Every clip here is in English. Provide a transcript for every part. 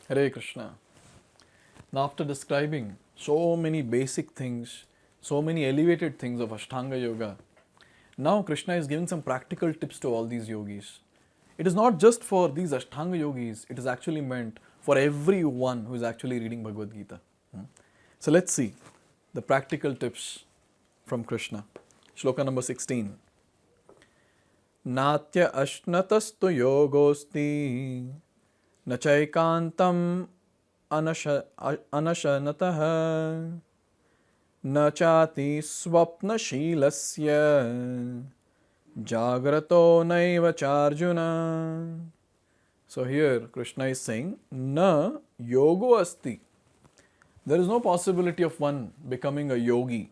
Hare Krishna. Now, after describing so many basic things, so many elevated things of Ashtanga Yoga, now Krishna is giving some practical tips to all these yogis. It is not just for these Ashtanga yogis, it is actually meant for everyone who is actually reading Bhagavad Gita. So, let's see the practical tips from Krishna. Shloka number 16. Natya ashnatastu yogosti nachaikantam anashanatah न चाति स्वप्नशीलस्य jagrato naiva charjuna. So here Krishna is saying, na yogo asti. There is no possibility of one becoming a yogi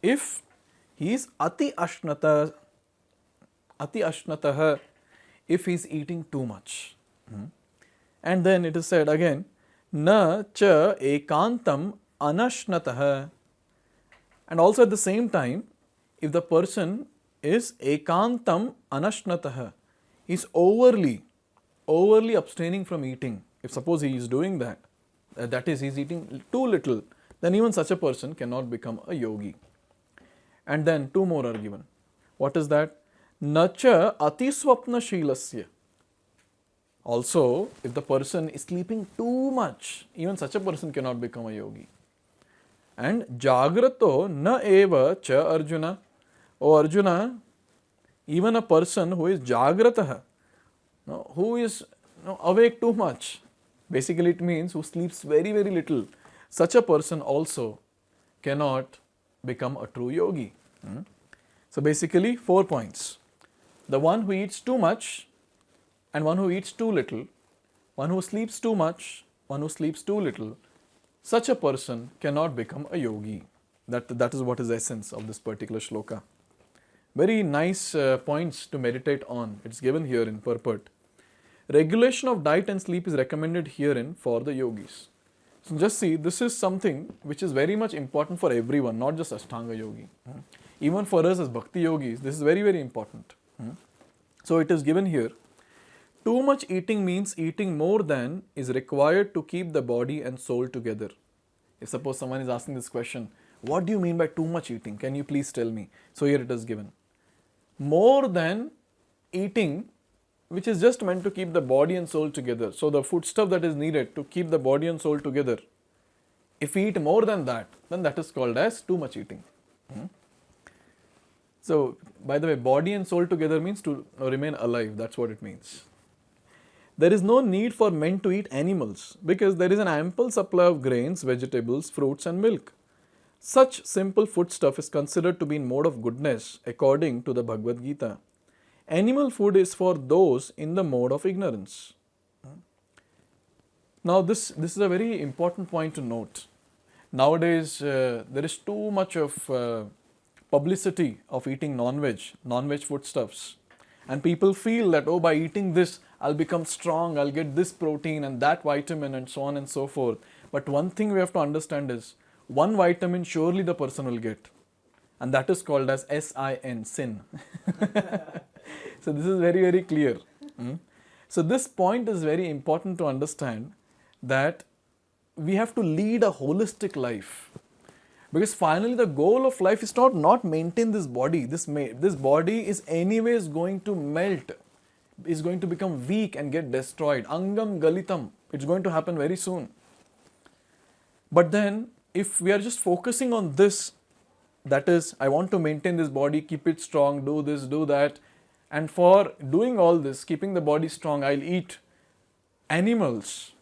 if he is ati ashnatah, if he is eating too much. And then it is said again, na cha ekantam anashnatah. And also at the same time, if the person is ekantam anashnatah, is overly abstaining from eating. If suppose he is doing that, that is, he is eating too little, then even such a person cannot become a yogi. And then two more are given. What is that? Nacha atiswapna shilasya. Also, if the person is sleeping too much, even such a person cannot become a yogi. And jagrato na eva cha Arjuna. O Arjuna, even a person who is jagratah, who is awake too much, basically it means who sleeps very, very little, such a person also cannot become a true yogi. So basically 4 points. The one who eats too much and one who eats too little, one who sleeps too much, one who sleeps too little, such a person cannot become a yogi. That is what is the essence of this particular shloka. Very nice points to meditate on. It's given here in purport. Regulation of diet and sleep is recommended herein for the yogis. So just see, this is something which is very much important for everyone, not just Ashtanga yogi. Even for us as Bhakti yogis, this is very, very important. So it is given here. Too much eating means eating more than is required to keep the body and soul together. If suppose someone is asking this question, what do you mean by too much eating? Can you please tell me? So here it is given. More than eating, which is just meant to keep the body and soul together. So the foodstuff that is needed to keep the body and soul together, if we eat more than that, then that is called as too much eating. So by the way, body and soul together means to remain alive. That's what it means. There is no need for men to eat animals because there is an ample supply of grains, vegetables, fruits and milk. Such simple foodstuff is considered to be in mode of goodness according to the Bhagavad Gita. Animal food is for those in the mode of ignorance. Now this is a very important point to note. Nowadays there is too much of publicity of eating non-veg foodstuffs. And people feel that, oh, by eating this, I'll become strong, I'll get this protein and that vitamin and so on and so forth. But one thing we have to understand is, one vitamin surely the person will get. And that is called as S-I-N, sin. So this is very, very clear. So this point is very important to understand, that we have to lead a holistic life. Because finally the goal of life is not maintain this body. This body is anyways going to melt, is going to become weak and get destroyed. Angam galitam. It's going to happen very soon. But then if we are just focusing on this, that is, I want to maintain this body, keep it strong, do this, do that. And for doing all this, keeping the body strong, I'll eat animals.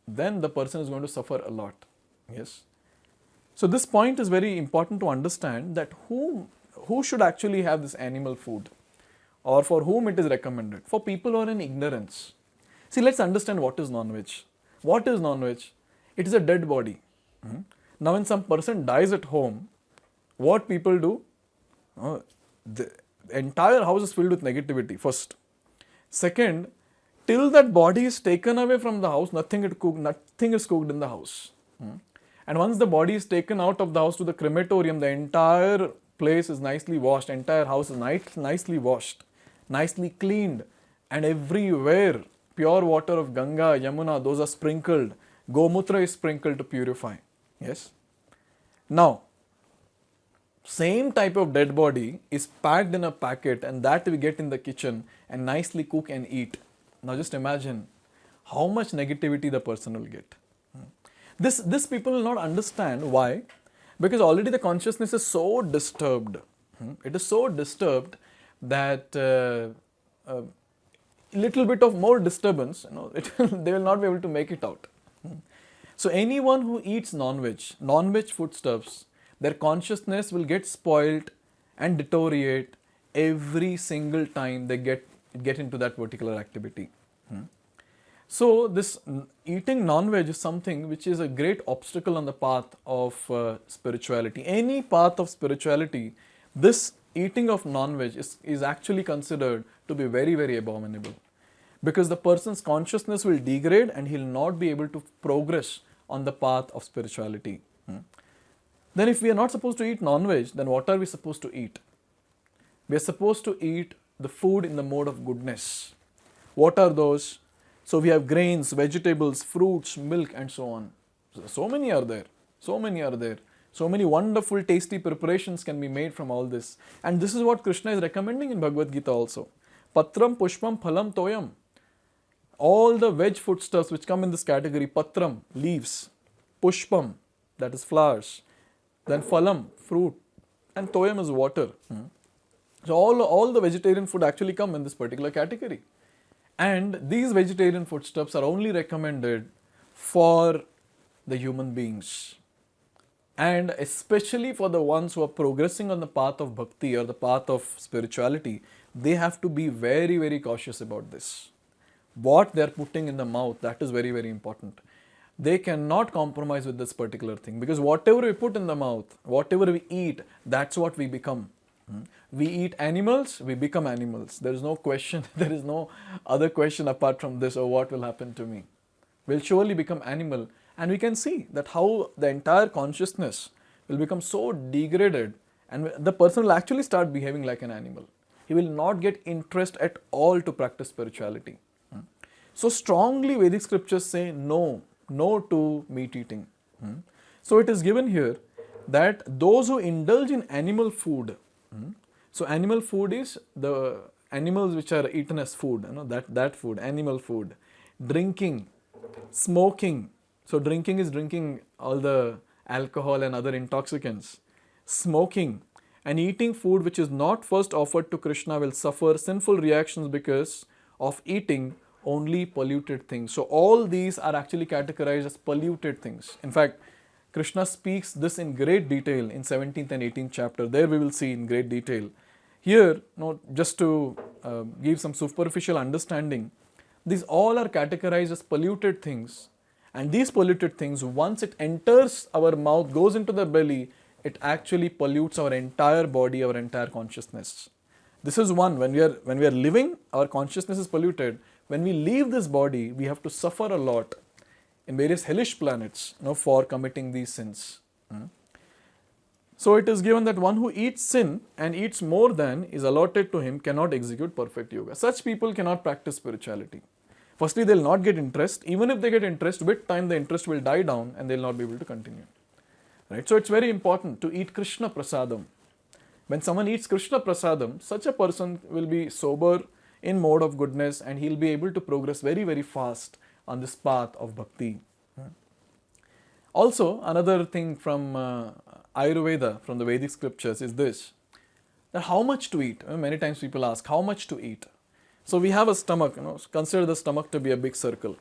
Then the person is going to suffer a lot. Yes. So this point is very important to understand, that who should actually have this animal food, or for whom it is recommended. For people who are in ignorance. See, let's understand what is non-veg. What is non-veg? It is a dead body. Now when some person dies at home, what people do? The entire house is filled with negativity, first. Second, till that body is taken away from the house, nothing is cooked in the house. And once the body is taken out of the house to the crematorium, the entire place is nicely washed, entire house is nicely washed, nicely cleaned, and everywhere pure water of Ganga, Yamuna, those are sprinkled. Gomutra is sprinkled to purify. Yes. Now, same type of dead body is packed in a packet, and that we get in the kitchen and nicely cook and eat. Now just imagine how much negativity the person will get. This people will not understand. Why? Because already the consciousness is so disturbed. It is so disturbed that little bit of more disturbance, they will not be able to make it out. So anyone who eats non-veg foodstuffs, their consciousness will get spoiled and deteriorate every single time they get into that particular activity. So this eating non-veg is something which is a great obstacle on the path of spirituality. Any path of spirituality, this eating of non-veg is actually considered to be very, very abominable, because the person's consciousness will degrade and he'll not be able to progress on the path of spirituality. Then if we are not supposed to eat non-veg, then what are we supposed to eat? We are supposed to eat the food in the mode of goodness. What are those? So we have grains, vegetables, fruits, milk, and so on. So many are there. So many wonderful, tasty preparations can be made from all this. And this is what Krishna is recommending in Bhagavad Gita also. Patram, Pushpam, Phalam, Toyam. All the veg foodstuffs which come in this category: Patram, leaves; Pushpam, that is flowers; then Phalam, fruit; and Toyam is water. So all the vegetarian food actually come in this particular category. And these vegetarian foodstuffs are only recommended for the human beings. And especially for the ones who are progressing on the path of bhakti or the path of spirituality, they have to be very, very cautious about this. What they are putting in the mouth, that is very, very important. They cannot compromise with this particular thing, because whatever we put in the mouth, whatever we eat, that's what we become. We eat animals, we become animals. There is no question, there is no other question apart from this, or what will happen to me. We'll surely become animal, and we can see that how the entire consciousness will become so degraded, and the person will actually start behaving like an animal. He will not get interest at all to practice spirituality. So strongly Vedic scriptures say no to meat eating. So it is given here that those who indulge in animal food, so animal food is the animals which are eaten as food, that food, animal food. Drinking, smoking. So drinking is drinking all the alcohol and other intoxicants. Smoking and eating food which is not first offered to Krishna will suffer sinful reactions because of eating only polluted things. So all these are actually categorized as polluted things. In fact, Krishna speaks this in great detail in 17th and 18th chapter. There we will see in great detail. Here, just to give some superficial understanding, these all are categorized as polluted things. And these polluted things, once it enters our mouth, goes into the belly, it actually pollutes our entire body, our entire consciousness. This is one. When we are living, our consciousness is polluted. When we leave this body, we have to suffer a lot in various hellish planets, for committing these sins. So it is given that one who eats sin and eats more than is allotted to him cannot execute perfect yoga. Such people cannot practice spirituality. Firstly, they will not get interest. Even if they get interest, with time the interest will die down and they will not be able to continue. Right? So it's very important to eat Krishna prasadam. When someone eats Krishna prasadam, such a person will be sober, in mode of goodness, and he'll be able to progress very, very fast on this path of bhakti. Also, another thing from Ayurveda, from the Vedic scriptures, is this: that how much to eat? Many times people ask, how much to eat? So we have a stomach, consider the stomach to be a big circle.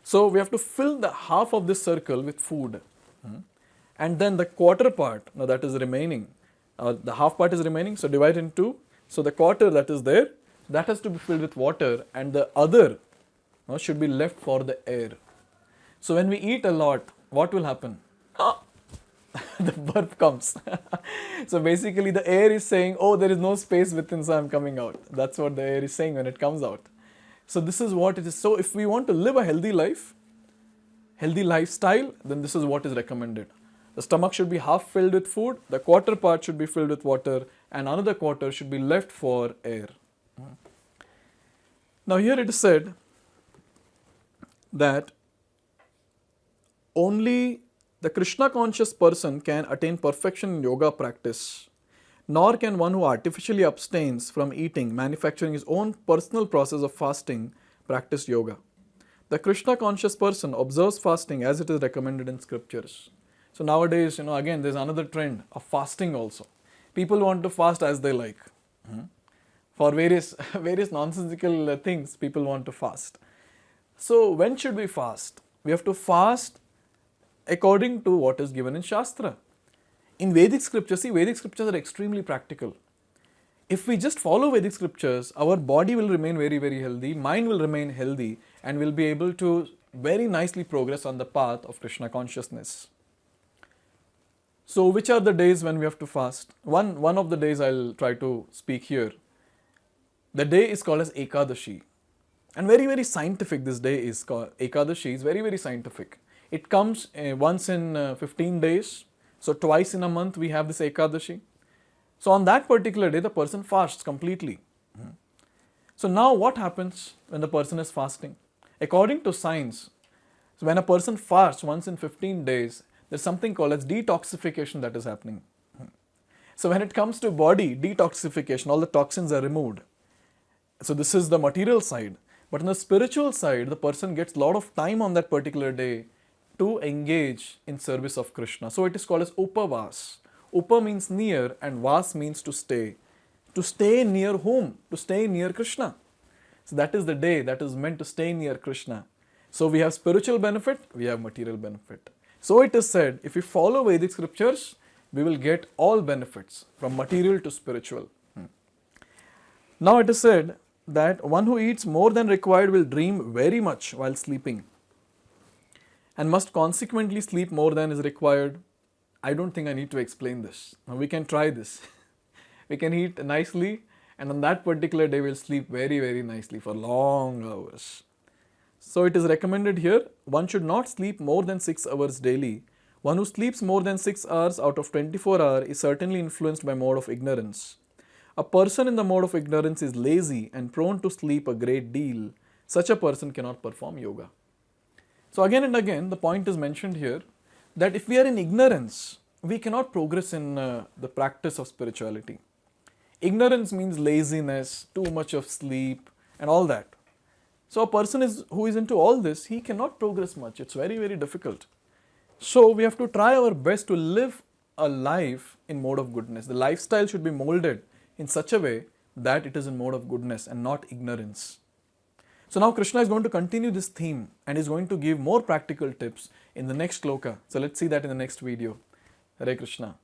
So we have to fill the half of this circle with food. And then the quarter part, that is remaining, the half part is remaining, so divide in two. So the quarter that is there, that has to be filled with water, and the other should be left for the air. So when we eat a lot, what will happen? The burp comes. So basically the air is saying, oh, there is no space within, so I'm coming out. That's what the air is saying when it comes out. So this is what it is. So if we want to live a healthy life, healthy lifestyle, then this is what is recommended. The stomach should be half filled with food, the quarter part should be filled with water, and another quarter should be left for air. Now here it is said that only the Krishna conscious person can attain perfection in yoga practice, nor can one who artificially abstains from eating, manufacturing his own personal process of fasting, practice yoga. The Krishna conscious person observes fasting as it is recommended in scriptures. So nowadays, again, there's another trend of fasting also. People want to fast as they like. For various nonsensical things, people want to fast. So when should we fast? We have to fast according to what is given in Shastra. In Vedic scriptures, Vedic scriptures are extremely practical. If we just follow Vedic scriptures, our body will remain very, very healthy, mind will remain healthy, and we'll be able to very nicely progress on the path of Krishna consciousness. So which are the days when we have to fast? One of the days I'll try to speak here. The day is called as Ekadashi. And very, very scientific this day is called. Ekadashi is very, very scientific. It comes once in 15 days. So twice in a month we have this Ekadashi. So on that particular day the person fasts completely. So now what happens when the person is fasting? According to science, so when a person fasts once in 15 days, there's something called as detoxification that is happening. So when it comes to body detoxification, all the toxins are removed. So this is the material side. But on the spiritual side, the person gets a lot of time on that particular day to engage in service of Krishna. So it is called as Upavas. Upa means near and Vas means to stay. To stay near whom? To stay near Krishna. So that is the day that is meant to stay near Krishna. So we have spiritual benefit, we have material benefit. So it is said, if we follow Vedic scriptures, we will get all benefits from material to spiritual. Now it is said that one who eats more than required will dream very much while sleeping and must consequently sleep more than is required. I don't think I need to explain this. Now we can try this. We can eat nicely and on that particular day we'll sleep very, very nicely for long hours. So it is recommended here, one should not sleep more than 6 hours daily. One who sleeps more than 6 hours out of 24 hours is certainly influenced by mode of ignorance. A person in the mode of ignorance is lazy and prone to sleep a great deal. Such a person cannot perform yoga. So again and again the point is mentioned here that if we are in ignorance, we cannot progress in the practice of spirituality. Ignorance means laziness, too much of sleep and all that. So a person who is into all this, he cannot progress much. It's very, very difficult. So we have to try our best to live a life in mode of goodness. The lifestyle should be molded in such a way that it is in mode of goodness and not ignorance. So now Krishna is going to continue this theme and is going to give more practical tips in the next shloka. So let's see that in the next video. Hare Krishna.